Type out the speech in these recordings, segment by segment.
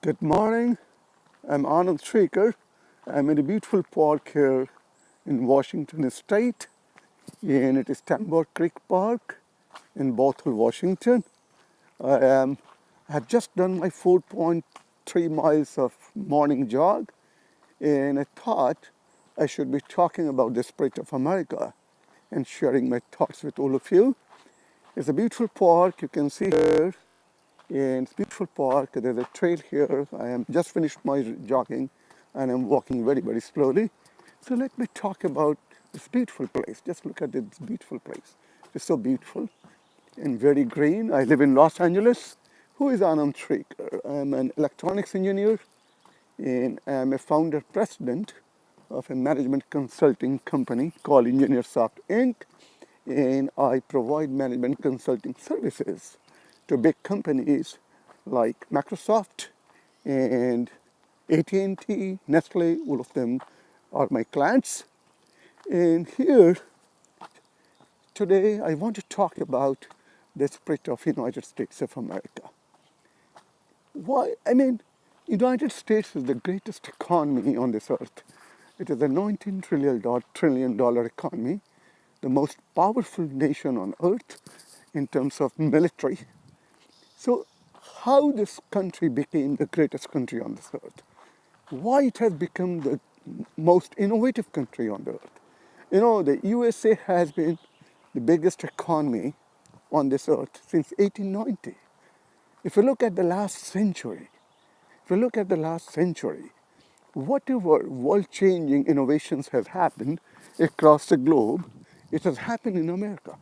Good morning. I'm Anand Shreekar. I'm in a beautiful park here in Washington State, and it is Tambor Creek Park in Bothell, Washington. I am I have just done my 4.3 miles of morning jog, and I thought I should be talking about the spirit of America and sharing my thoughts with all of you. It's a beautiful park you can see here, and it's a beautiful park. There's a trail here. I am just finished my jogging and I'm walking very, very slowly. So let me talk about this beautiful place. Just look at this beautiful place. It's so beautiful and very green. I live in Los Angeles. Who is Anand Shreekar? I'm an electronics engineer and I'm a founder president of a management consulting company called Engineersoft Inc. And I provide management consulting services to big companies like Microsoft and AT&T, Nestle, all of them are my clients. And here today I want to talk about the spirit of United States of America. Why? United States is the greatest economy on this earth. It is a $19 trillion economy, the most powerful nation on earth in terms of military. So how this country became the greatest country on this earth? Why it has become the most innovative country on the earth? The USA has been the biggest economy on this earth since 1890. If you look at the last century, whatever world-changing innovations have happened across the globe, it has happened in America.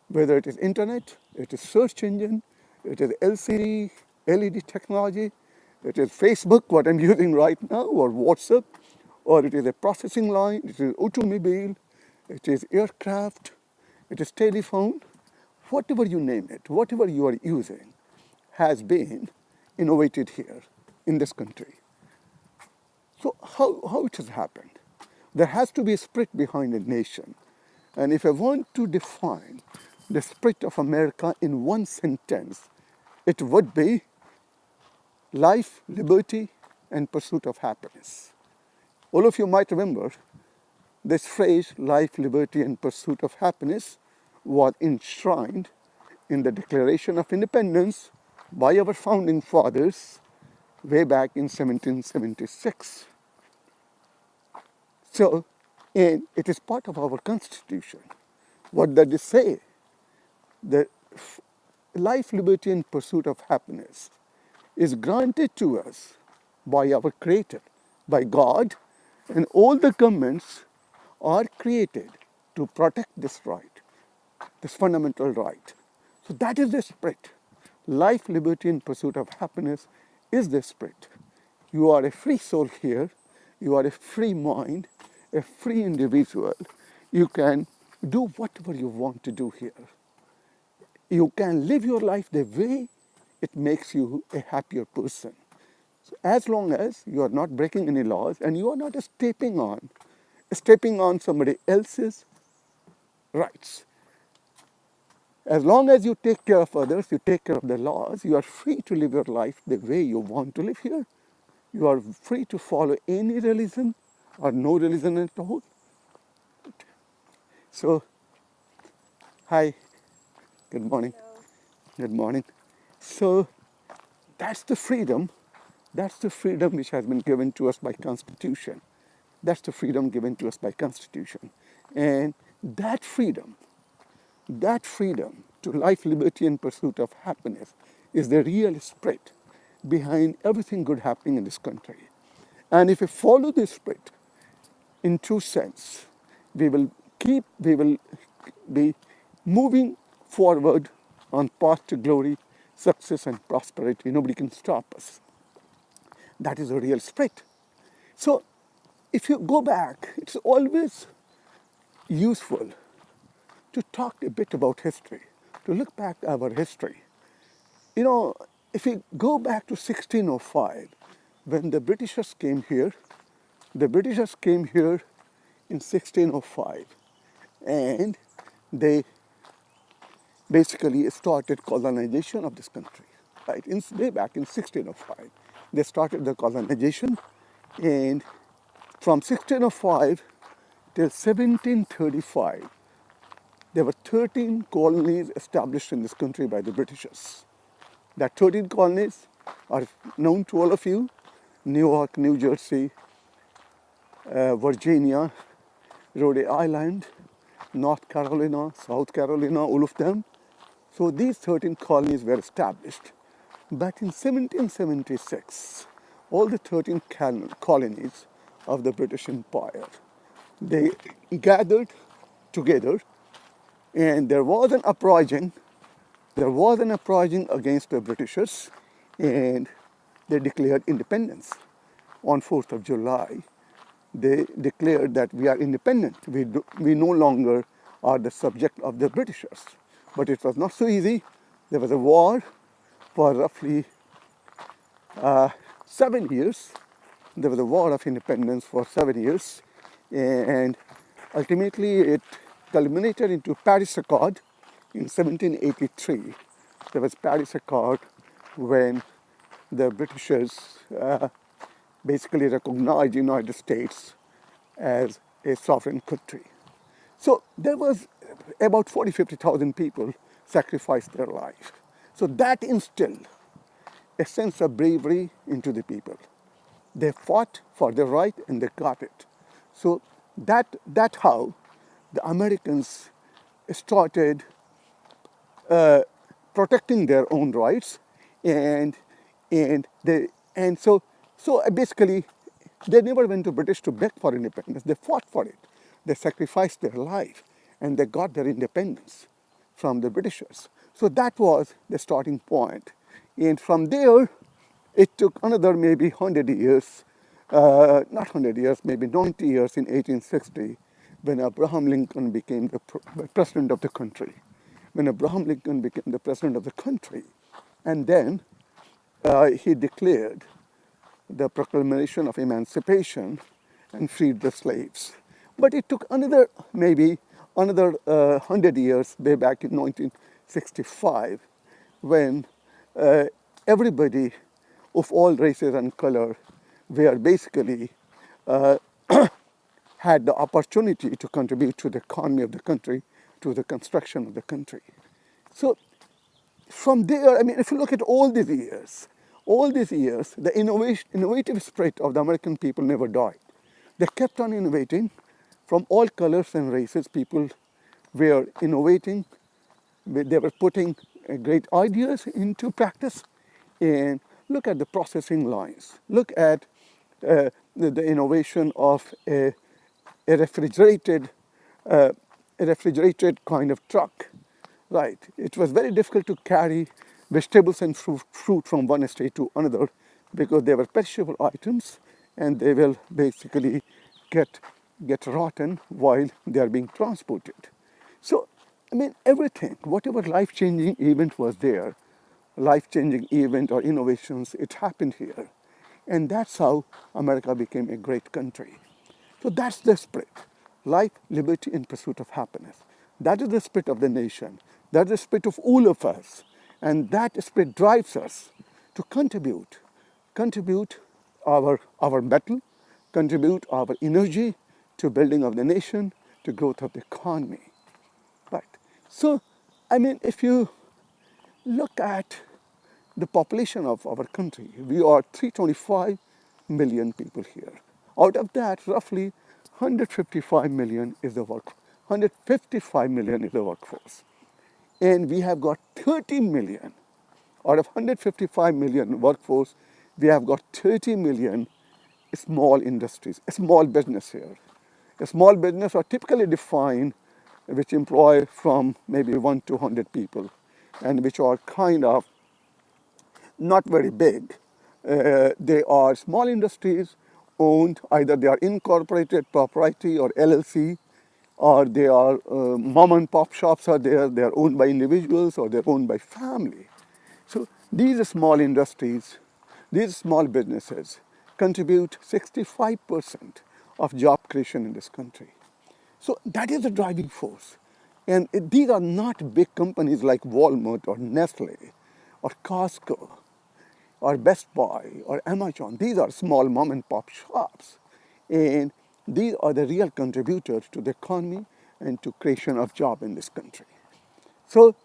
Whether it is internet, it is search engine, it is LCD, LED technology, it is Facebook, what I'm using right now, or WhatsApp, or it is a processing line, it is automobile, it is aircraft, it is telephone, whatever you name it, whatever you are using has been innovated here in this country. So how it has happened? There has to be a spirit behind a nation. And if I want to define the spirit of America in one sentence, it would be life, liberty, and pursuit of happiness. All of you might remember this phrase, life, liberty, and pursuit of happiness, was enshrined in the Declaration of Independence by our founding fathers way back in 1776. So, and it is part of our Constitution. What does it say? The life, liberty, and pursuit of happiness is granted to us by our Creator, by God, and all the governments are created to protect this right, this fundamental right. So that is the spirit. Life, liberty, and pursuit of happiness is the spirit. You are a free soul here. You are a free mind, a free individual. You can do whatever you want to do here. You can live your life the way it makes you a happier person. So as long as you are not breaking any laws and you are not stepping on somebody else's rights. As long as you take care of others, you take care of the laws, you are free to live your life the way you want to live here. You are free to follow any religion or no religion at all. So, hi, good morning. Hello. Good morning. So, that's the freedom. That's the freedom which has been given to us by Constitution. That's the freedom given to us by Constitution. And that freedom to life, liberty, and pursuit of happiness is the real spirit behind everything good happening in this country. And if we follow this spirit in true sense, we will be moving forward on path to glory, success, and prosperity. Nobody can stop us. That is a real spirit. So if you go back, it's always useful to talk a bit about history, to look back at our history. If we go back to 1605, when the Britishers came here in 1605, and they basically started colonization of this country. right? Way back in 1605, they started the colonization, and from 1605 till 1735, there were 13 colonies established in this country by the Britishers. That 13 colonies are known to all of you: New York, New Jersey, Virginia, Rhode Island, North Carolina, South Carolina, all of them. So these 13 colonies were established. But in 1776, all the 13 colonies of the British Empire, they gathered together, and there was an uprising. There was an uprising against the Britishers, and they declared independence. On 4th of July, they declared that we are independent. We no longer are the subject of the Britishers. But it was not so easy. There was a war for roughly 7 years. There was a war of independence for 7 years, and ultimately it culminated into Paris Accord in 1783. There was Paris Accord when the Britishers basically recognized the United States as a sovereign country. So there was about 50,000 people sacrificed their life. So that instilled a sense of bravery into the people. They fought for their right and they got it. So that's how the Americans started protecting their own rights, and so basically they never went to British to beg for independence. They fought for it. They sacrificed their life, and they got their independence from the Britishers. So that was the starting point. And from there, it took another maybe 100 years, not 100 years, maybe 90 years in 1860, when Abraham Lincoln became the president of the country. When Abraham Lincoln became the president of the country, and then he declared the Proclamation of Emancipation and freed the slaves. But it took maybe another 100 years, way back in 1965, when everybody of all races and color were basically had the opportunity to contribute to the economy of the country, to the construction of the country. So from there, I mean, if you look at all these years, the innovative spirit of the American people never died. They kept on innovating. From all colors and races, people were innovating. They were putting great ideas into practice. And look at the processing lines. Look at the innovation of a refrigerated kind of truck. Right. It was very difficult to carry vegetables and fruit from one state to another because they were perishable items and they will basically get rotten while they are being transported. So, I mean, everything, whatever life-changing event was there, life-changing event or innovations, it happened here. And that's how America became a great country. So that's the spirit. Life, liberty, and pursuit of happiness. That is the spirit of the nation. That's the spirit of all of us. And that spirit drives us to contribute our mettle, contribute our energy to building of the nation, to growth of the economy. Right. So, I mean, if you look at the population of our country, we are 325 million people here. Out of that, roughly 155 million is the 155 million is the workforce. And we have got 30 million. Out of 155 million workforce, we have got 30 million small industries, a small business here. A small business are typically defined which employ from maybe 1 to 100 people and which are kind of not very big. They are small industries owned, either they are incorporated propriety or LLC, or they are mom and pop shops are there, they are owned by individuals or they're owned by family. So these small industries, these small businesses contribute 65% of job creation in this country. So that is the driving force. And these are not big companies like Walmart or Nestle or Costco or Best Buy or Amazon. These are small mom and pop shops. And these are the real contributors to the economy and to creation of job in this country. So,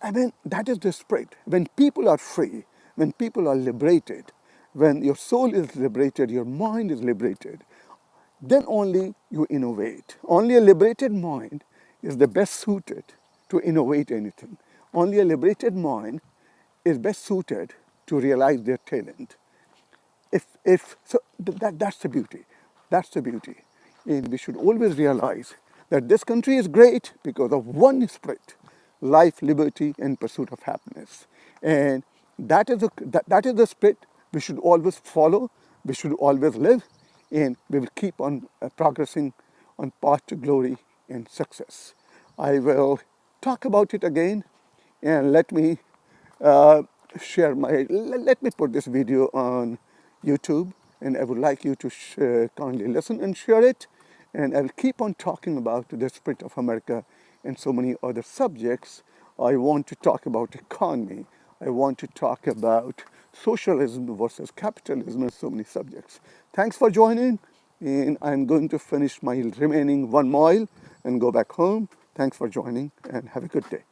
I mean, that is the spirit. When people are free, when people are liberated, when your soul is liberated, your mind is liberated, then only you innovate. Only a liberated mind is the best suited to innovate anything. Only a liberated mind is best suited to realize their talent. If so, that's the beauty. That's the beauty. And we should always realize that this country is great because of one spirit: life, liberty, and pursuit of happiness. And that is the spirit we should always follow, we should always live, and we will keep on progressing on path to glory and success. I will talk about it again, and let me uh, let me put this video on YouTube, and I would like you to kindly listen and share it. And I'll keep on talking about the spirit of America and so many other subjects. I want to talk about economy. I want to talk about socialism versus capitalism and so many subjects. Thanks for joining, and I'm going to finish my remaining 1 mile and go back home. Thanks for joining, and have a good day.